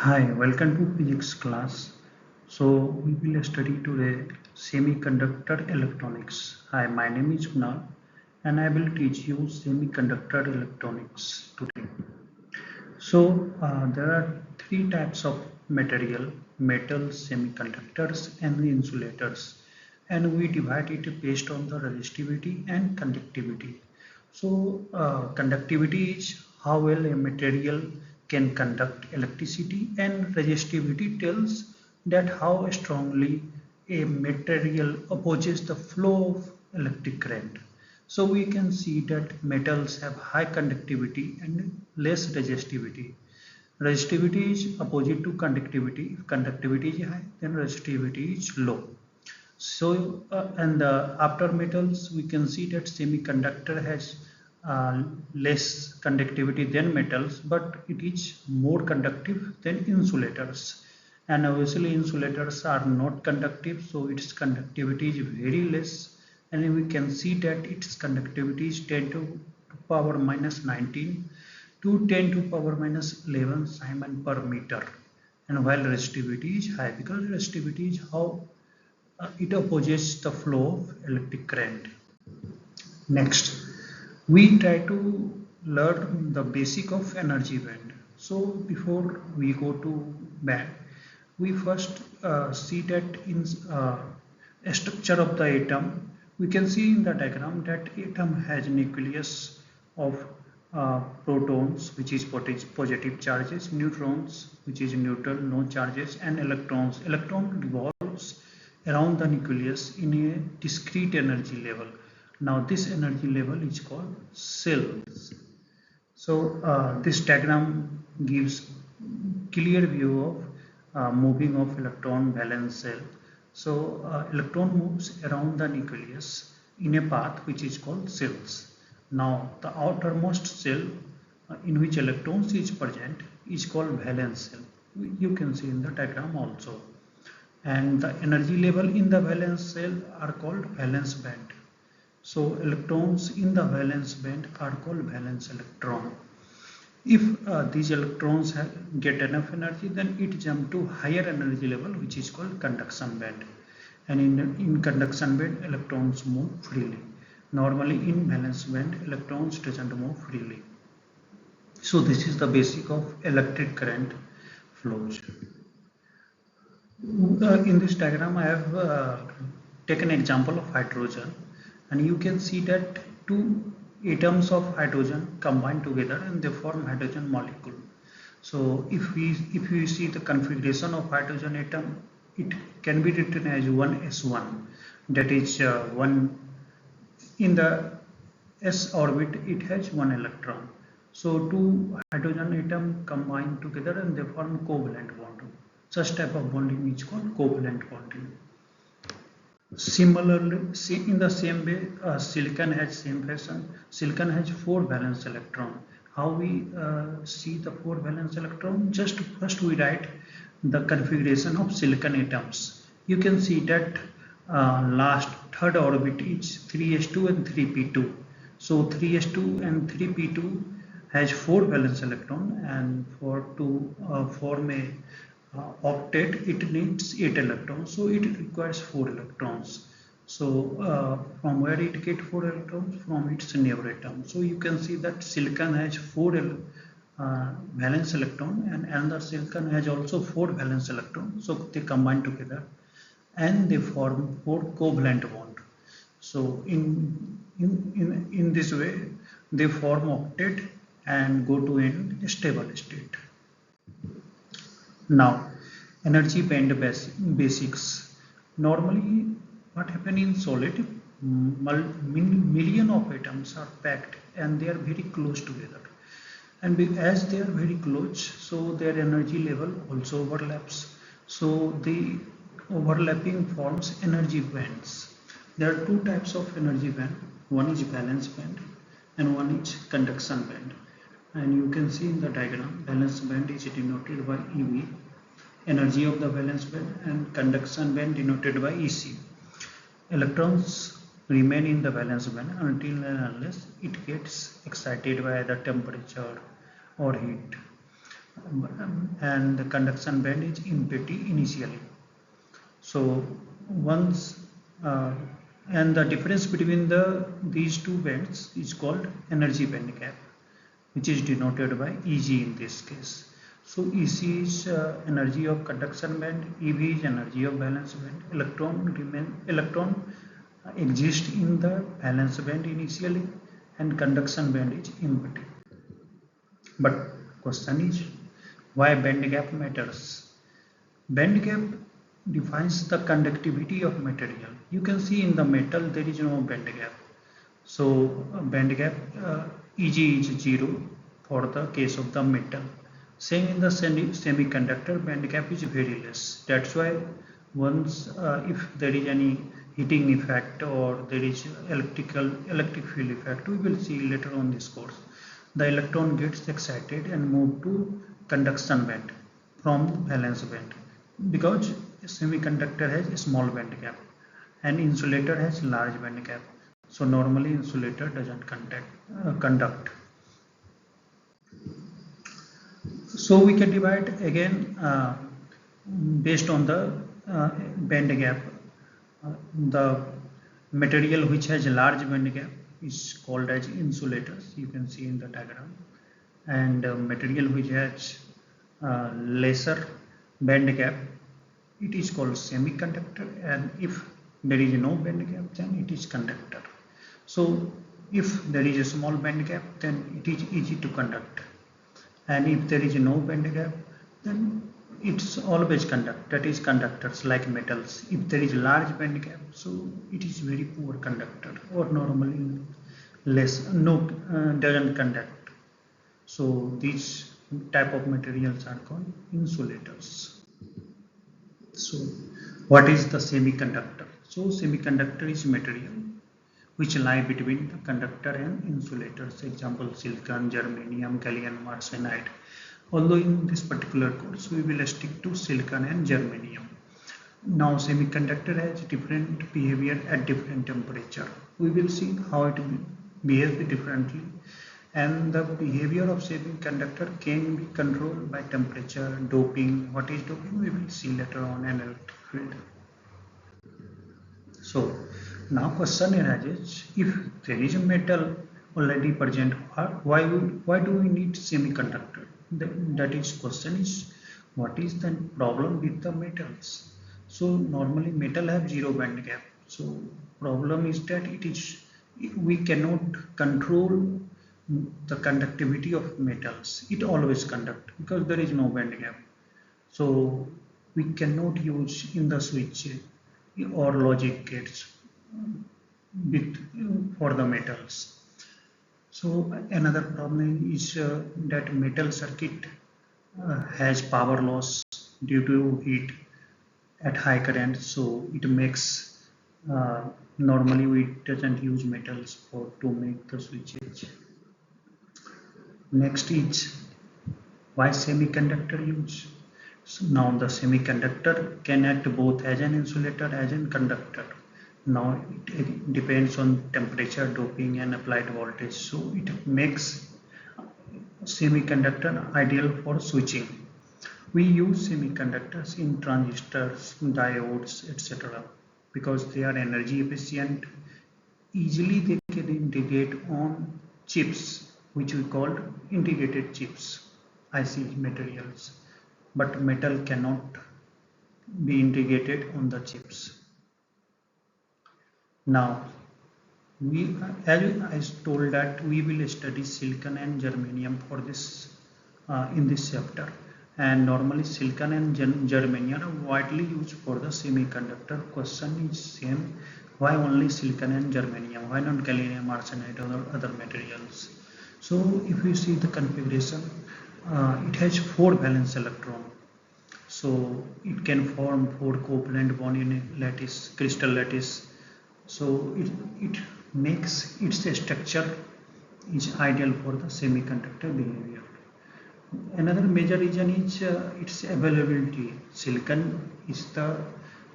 Hi, welcome to physics class. So we will study today semiconductor electronics. Hi, my name is Kunal and I will teach you semiconductor electronics today. So there are three types of material: metals, semiconductors and insulators, and we divide it based on the resistivity and conductivity. So conductivity is how well a material can conduct electricity, and resistivity tells that how strongly a material opposes the flow of electric current. So we can see that metals have high conductivity and less resistivity. Resistivity is opposite to conductivity. If conductivity is high, then resistivity is low. So after metals, we can see that semiconductor has less conductivity than metals, but it is more conductive than insulators. And obviously insulators are not conductive, so its conductivity is very less, and we can see that its conductivity is 10 to power minus 19 to 10 to power minus 11 Simon per meter. And while resistivity is high, because resistivity is how it opposes the flow of electric current. Next, we try to learn the basic of energy band. So before we go to band, we first see that in a structure of the atom, we can see in the diagram that atom has a nucleus of protons, which is positive charges, neutrons, which is neutral, no charges, and electrons. Electron revolves around the nucleus in a discrete energy level. Now this energy level is called cells. So this diagram gives clear view of moving of electron valence shell. So electron moves around the nucleus in a path which is called cells. Now the outermost shell in which electrons is present is called valence shell. You can see in the diagram also. And the energy level in the valence shell are called valence band. So electrons in the valence band are called valence electron. If these electrons get enough energy, then it jump to higher energy level, which is called conduction band. And in conduction band, electrons move freely. Normally in valence band, electrons doesn't move freely. So this is the basic of electric current flows. In this diagram, I have taken example of hydrogen, and you can see that two atoms of hydrogen combine together and they form hydrogen molecule. So if we see the configuration of hydrogen atom, it can be written as 1s1, that is one in the s orbit it has one electron. So two hydrogen atom combine together and they form covalent bond. Such type of bonding is called covalent bonding. Similarly, in the same way, silicon has same fashion. Silicon has 4 valence electron. How we see the 4 valence electron? Just first we write the configuration of silicon atoms. You can see that last third orbit is 3s2 and 3p2. So 3s2 and 3p2 has 4 valence electron, and to form a octet it needs 8 electrons, so it requires 4 electrons. So from where it get 4 electrons? From its neighbor atom. So you can see that silicon has 4 valence electron, and another silicon has also 4 valence electron, so they combine together and they form 4 covalent bond. So in this way they form octet and go to in stable state. Now, energy band basics. Normally, what happens in solid? Million of atoms are packed and they are very close together. And as they are very close, so their energy level also overlaps. So the overlapping forms energy bands. There are two types of energy band. One is valence band and one is conduction band. And you can see in the diagram, valence band is denoted by EV, energy of the valence band, and conduction band denoted by EC. Electrons remain in the valence band until and unless it gets excited by either temperature or heat. and the conduction band is empty initially. So once uh, and the difference between these two bands is called energy band gap, which is denoted by Eg in this case. So Ec is energy of conduction band, Ev is energy of valence band. Electron exists in the valence band initially, and conduction band is empty. But question is, why band gap matters? Band gap defines the conductivity of material. You can see in the metal there is no band gap. So band gap Eg is 0 for the case of the metal. Same in the semiconductor, band gap is very less. That's why once if there is any heating effect or there is electric field effect, we will see later on this course. The electron gets excited and move to conduction band from valence band, because semiconductor has a small band gap and insulator has large band gap. So normally insulator doesn't conduct. So we can divide again based on the band gap. The material which has a large band gap is called as insulators. You can see in the diagram, and material which has lesser band gap, it is called semiconductor, and if there is no band gap, then it is conductor. So if there is a small band gap, then it is easy to conduct, and if there is no band gap, then it's always conduct, that is conductors like metals. If there is large band gap, so it is very poor conductor, or normally less no doesn't conduct. So these type of materials are called insulators. So what is the semiconductor? So semiconductor is material which lie between the conductor and insulators. Example, silicon, germanium, gallium arsenide. Although in this particular course we will stick to silicon and germanium. Now semiconductor has different behavior at different temperature. We will see how it behaves differently, and the behavior of semiconductor can be controlled by temperature, doping. What is doping? We will see later on in electric field. So now question arises, if there is a metal already present, why do we need semiconductor? That is question is, what is the problem with the metals? So normally metal have zero band gap. So problem is that we cannot control the conductivity of metals. It always conduct because there is no band gap. So we cannot use in the switch or logic gates bit for the metals. So another problem is that metal circuit has power loss due to heat at high current, so it makes normally we doesn't use metals for to make the switches. Next is, why semiconductor use? So now the semiconductor can act both as an insulator as a conductor. Now it depends on temperature, doping and applied voltage. So it makes semiconductor ideal for switching. We use semiconductors in transistors, diodes, etc. because they are energy efficient. Easily they can integrate on chips, which we call integrated chips, IC materials. But metal cannot be integrated on the chips. Now, as I told that we will study silicon and germanium for this in this chapter, and normally silicon and germanium are widely used for the semiconductor. Question is same: why only silicon and germanium? Why not gallium arsenide or other materials? So if you see the configuration, it has 4 valence electron. So it can form 4 covalent bond in a lattice, crystal lattice. So it makes its structure is ideal for the semiconductor behavior. Another major reason is its availability. Silicon is the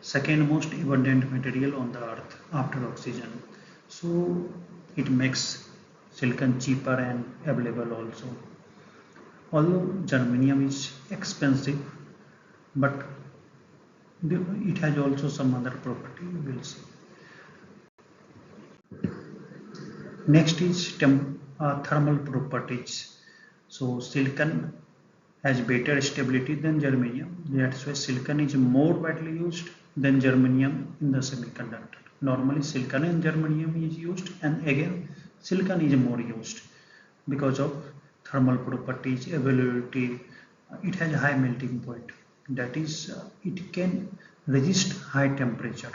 second most abundant material on the earth after oxygen. So it makes silicon cheaper and available also. Although germanium is expensive, but it has also some other property we will see. Next is thermal properties. So silicon has better stability than germanium. That's why silicon is more widely used than germanium in the semiconductor. Normally silicon and germanium is used, and again silicon is more used because of thermal properties, availability. It has high melting point. That is, it can resist high temperature.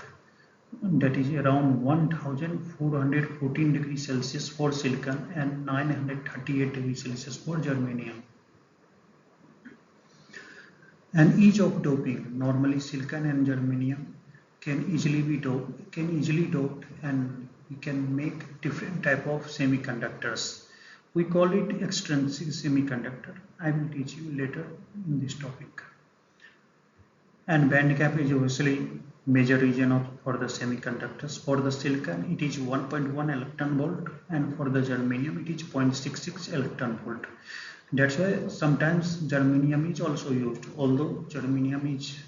That is around 1414 degrees Celsius for silicon and 938 degrees Celsius for germanium. And ease of doping, normally silicon and germanium can easily be doped, and we can make different type of semiconductors. We call it extrinsic semiconductor. I will teach you later in this topic. And band gap is obviously major region for the semiconductors. For the silicon it is 1.1 electron volt, and for the germanium it is 0.66 electron volt. That's why sometimes germanium is also used, although germanium is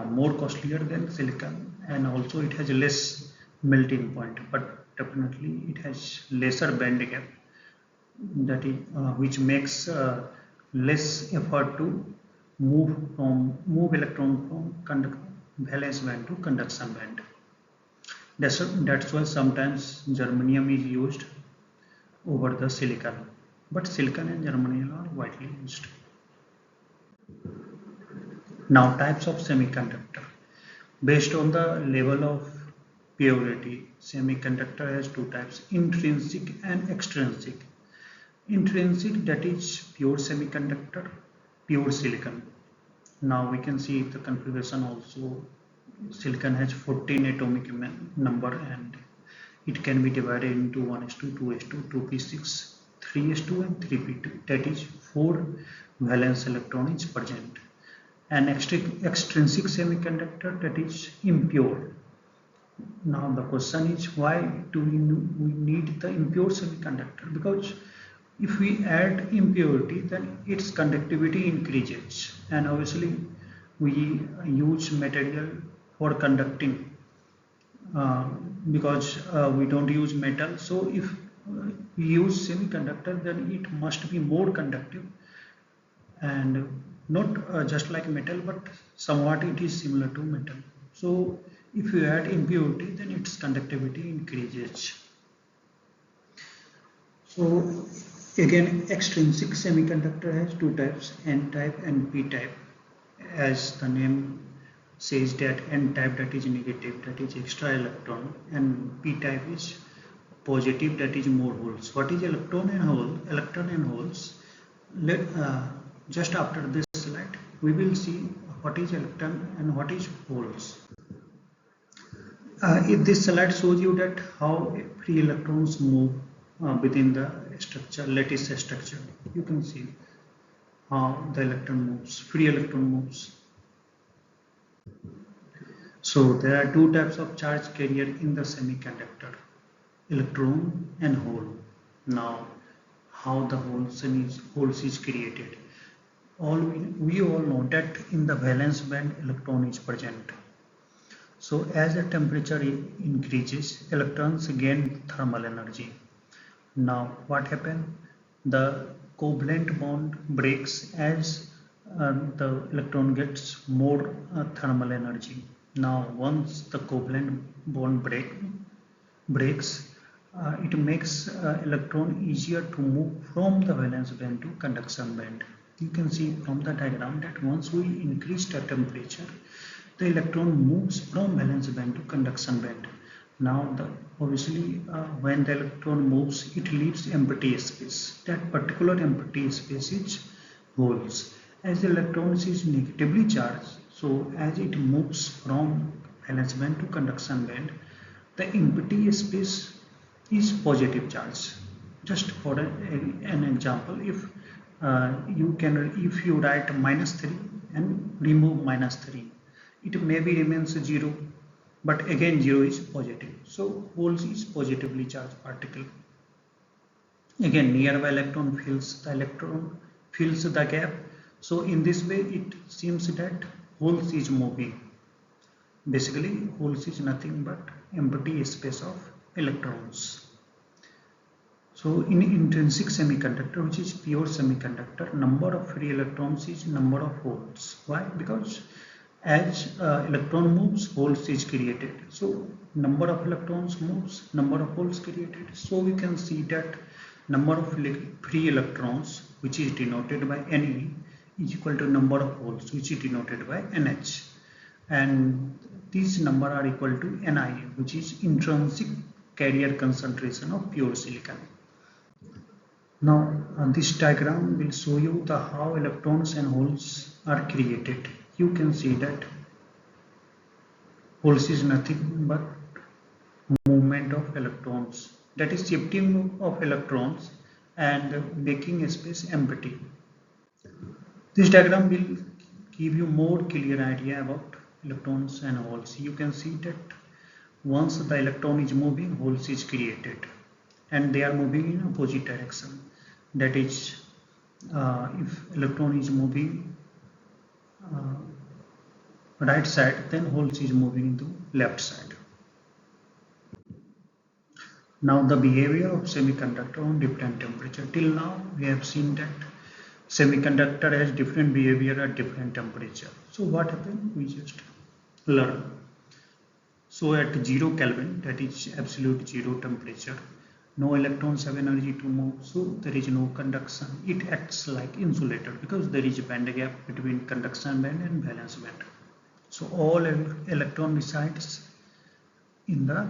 more costlier than silicon, and also it has less melting point, but definitely it has lesser band gap, that is which makes less effort to move electron from valence band to conduction band. That's why sometimes germanium is used over the silicon, but silicon and germanium are widely used. Now, types of semiconductor. Based on the level of purity, semiconductor has two types: intrinsic and extrinsic. Intrinsic, that is pure semiconductor, pure silicon. Now we can see the configuration also. Silicon has 14 atomic number, and it can be divided into 1s2, 2s2, 2p6, 3s2 and 3p2. That is 4 valence electron is present. An extrinsic semiconductor, that is impure. Now the question is, why do we need the impure semiconductor? Because if we add impurity, then its conductivity increases, and obviously we use material for conducting because we don't use metal. So if we use semiconductor, then it must be more conductive, and not just like metal, but somewhat it is similar to metal. So if you add impurity, then its conductivity increases. So again, extrinsic semiconductor has two types, N-type and P-type. As the name says, that N-type, that is negative, that is extra electron, and P-type is positive, that is more holes. What is electron and hole? Electron and holes. Just after this slide, we will see what is electron and what is holes. If this slide shows you that how free electrons move within the structure, lattice structure, you can see how the electron moves, free electron moves. So there are two types of charge carrier in the semiconductor, electron and hole. Now, how the holes is created? We all know that in the valence band electron is present. So as the temperature increases, electrons gain thermal energy. Now what happens? The covalent bond breaks as the electron gets more thermal energy. Now once the covalent bond breaks, it makes electron easier to move from the valence band to conduction band. You can see from the diagram that once we increase the temperature, the electron moves from valence band to conduction band. Now obviously when the electron moves, it leaves empty space. That particular empty space is holes. As the electron is negatively charged, so as it moves from valence band to conduction band, the empty space is positive charge. Just for an example, if you write -3 and remove -3, it maybe remains 0, but again 0 is positive. So holes is positively charged particle. Again, nearby electron fills the electron fills the gap. So in this way it seems that holes is moving. Basically holes is nothing but empty space of electrons. So in intrinsic semiconductor, which is pure semiconductor, number of free electrons is number of holes. Why? Because as electron moves, holes is created. So number of electrons moves, number of holes created. So we can see that number of free electrons, which is denoted by Ne, is equal to number of holes, which is denoted by Nh. And these number are equal to Ni, which is intrinsic carrier concentration of pure silicon. Now this diagram will show you the how electrons and holes are created. You can see that holes is nothing but movement of electrons, that is shifting of electrons and making a space empty. This diagram will give you more clear idea about electrons and holes. You can see that once the electron is moving, holes is created and they are moving in opposite direction. That is, if electron is moving right side, then holes is moving into left side. Now the behavior of semiconductor on different temperature. Till now we have seen that semiconductor has different behavior at different temperature. So what happened? We just learn. So at 0 Kelvin, that is absolute zero temperature, no electrons have energy to move, so there is no conduction. It acts like insulator because there is a band gap between conduction band and valence band. So all electron resides in the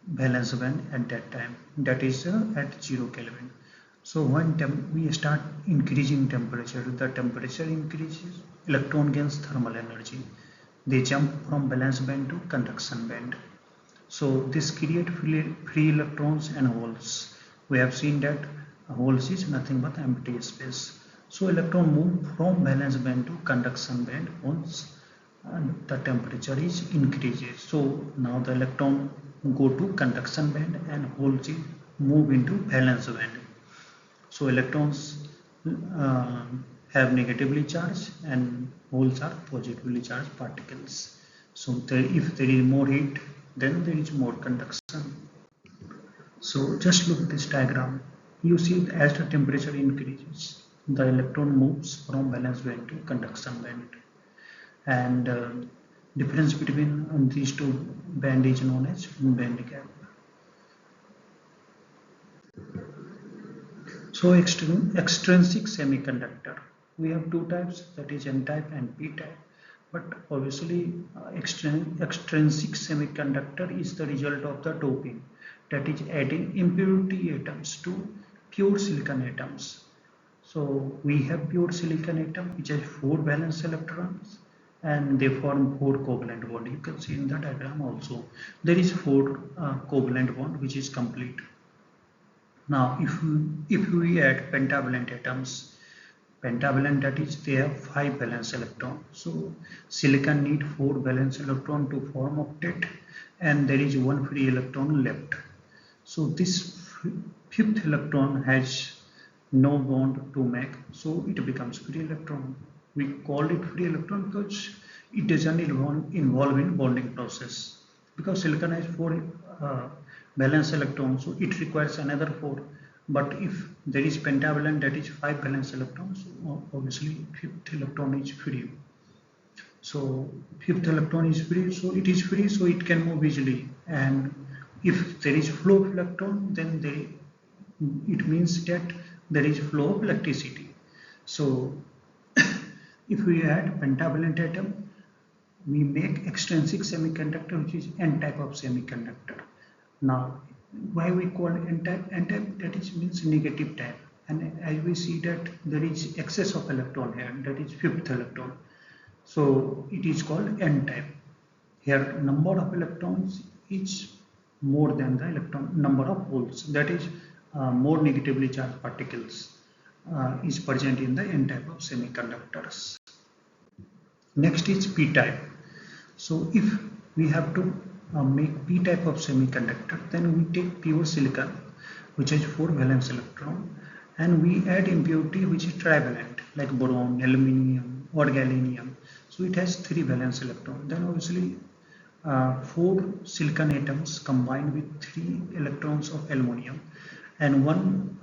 valence band at that time, that is at 0 Kelvin. So when we start increasing temperature, the temperature increases, electron gains thermal energy. They jump from valence band to conduction band. So this creates free electrons and holes. We have seen that holes is nothing but empty space. So electron move from valence band to conduction band once the temperature is increases. So now the electron go to conduction band and holes move into valence band. So electrons have negatively charged and holes are positively charged particles. So if there is more heat, then there is more conduction. So just look at this diagram. You see as the temperature increases, the electron moves from valence band to conduction band. And difference between these two bands is known as band gap. So extrinsic semiconductor, we have two types, that is N-type and P-type. But obviously extrinsic semiconductor is the result of the doping, that is adding impurity atoms to pure silicon atoms. So we have pure silicon atom which has 4 valence electrons and they form 4 covalent bond. You can see in the diagram also there is 4 covalent bond which is complete. Now if we add pentavalent atoms, pentavalent, that is they have 5 valence electron. So silicon need 4 valence electron to form octet and there is 1 free electron left. So this 5th electron has no bond to make, so it becomes free electron. We call it free electron because it doesn't involve in bonding process. Because silicon has 4 valence electrons, so it requires another 4. But if there is pentavalent, that is 5 valence electrons, so obviously 5th electron is free. So 5th electron is free, so it is free, so it can move easily. And if there is flow of electron, then it means that there is flow of electricity. So if we add pentavalent atom, we make extrinsic semiconductor, which is N type of semiconductor. Now why we call N-type? N-type, that is means negative type, and as we see that there is excess of electron here, that is 5th electron, so it is called N-type. Here number of electrons is more than the electron number of holes, that is more negatively charged particles is present in the N-type of semiconductors. Next is P-type. So if we have to make P-type of semiconductor, then we take pure silicon which has 4 valence electron and we add impurity which is trivalent. like boron, aluminium or gallium. So it has 3 valence electrons. Then obviously 4 silicon atoms combined with 3 electrons of aluminium, and 1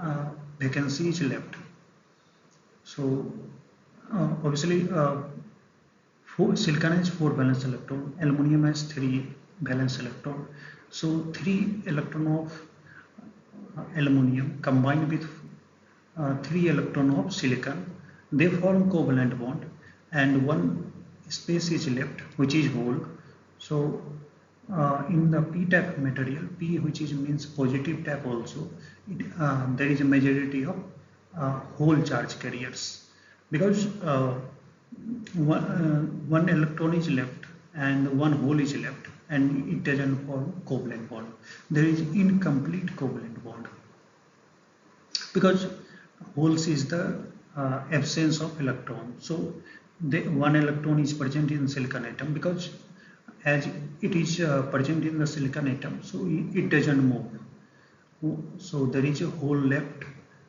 vacancy is left. So obviously silicon has 4 valence electron, aluminium has 3 valence electron. So 3 electron of aluminium combined with 3 electron of silicon, they form covalent bond, and 1 space is left which is hole. So in the p-type material, p which is means positive type also, there is a majority of hole charge carriers, because one electron is left and 1 hole is left, and it doesn't form covalent bond. There is incomplete covalent bond, because holes is the absence of electron. So 1 electron is present in silicon atom, because as it is present in the silicon atom, so it doesn't move. So there is a hole left,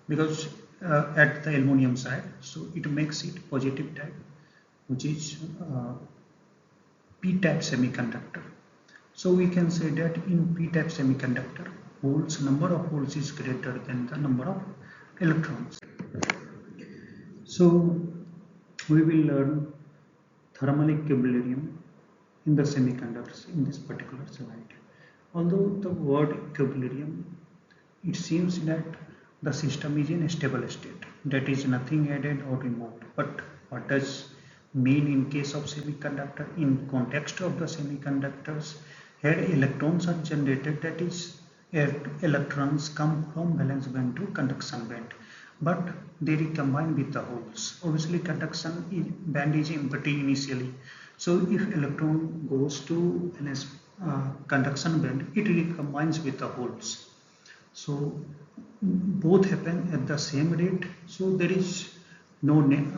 because at the aluminum side, so it makes it positive type, which is P-type semiconductor. So we can say that in P-type semiconductor, holes, number of holes is greater than the number of electrons. So we will learn thermal equilibrium in the semiconductors in this particular slide. Although the word equilibrium, it seems that the system is in a stable state, that is nothing added or removed. But what does mean in case of semiconductor? In context of the semiconductors, here electrons are generated, that is electrons come from valence band to conduction band, but they recombine with the holes. Obviously conduction band is empty initially, so if electron goes to conduction band, it recombines with the holes. So both happen at the same rate, so there is no net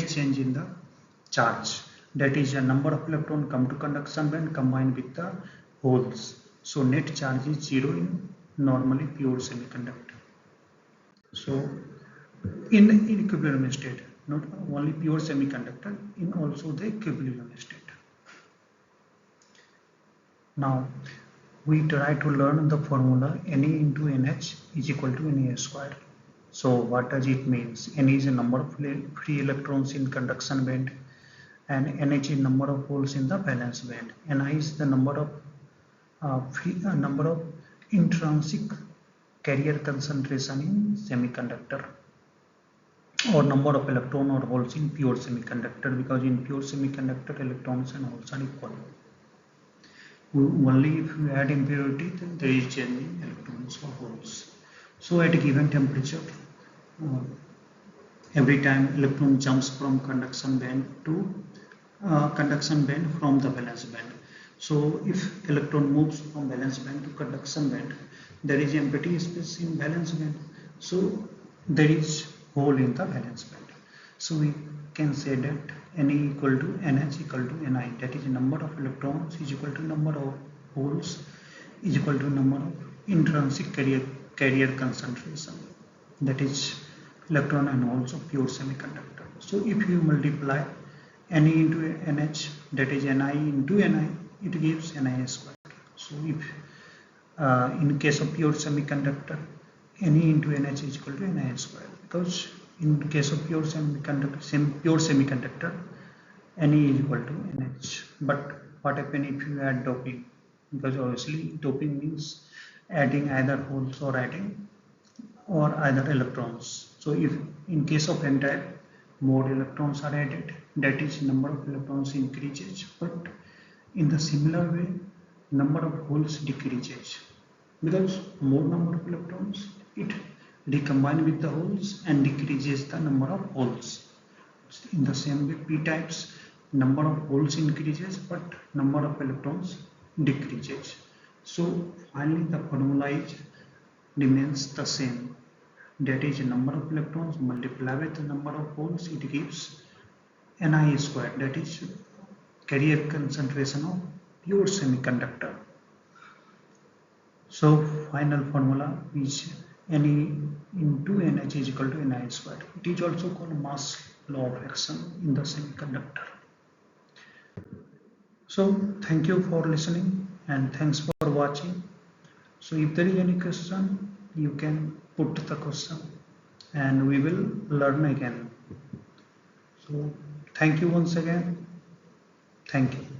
change in the charge, that is a number of electrons come to conduction band combined with the holes. So net charge is 0 in normally pure semiconductor. So in equilibrium state, not only pure semiconductor, in also the equilibrium state. Now we try to learn the formula Na into NH is equal to Na square. So what does it means? Na is a number of free electrons in conduction band, and NH is number of holes in the valence band. Ni is the number of intrinsic carrier concentration in semiconductor, or number of electron or holes in pure semiconductor, because in pure semiconductor electrons and holes are equal. Only if you add impurity, then there is change in electrons or holes. So at a given temperature, every time electron jumps from conduction band to conduction band from the valence band. So if electron moves from valence band to conduction band, there is empty space in valence band, so there is hole in the valence band. So we can say that Na equal to NH equal to Ni, that is number of electrons is equal to number of holes is equal to number of intrinsic carrier concentration, that is electron and holes of pure semiconductor. So if you multiply Na into NH, that is Ni into Ni, it gives Ni square. So if in case of pure semiconductor, Na into NH is equal to Ni square, because in case of pure semiconductor, Na is equal to NH. But what happens if you add doping? Because obviously doping means adding either holes or either electrons. So if in case of n-type, more electrons are added, that is number of electrons increases, but in the similar way number of holes decreases, because more number of electrons, it recombine with the holes and decreases the number of holes. In the same way, p-types, number of holes increases but number of electrons decreases. So finally the formula remains the same, that is number of electrons multiplied with the number of holes, it gives Ni square, that is carrier concentration of pure semiconductor. So final formula is Ne into Nh is equal to Ni square. It is also called mass law of action in the semiconductor. So thank you for listening and thanks for watching. So if there is any question, you can put the question and we will learn again. So thank you once again. Thank you.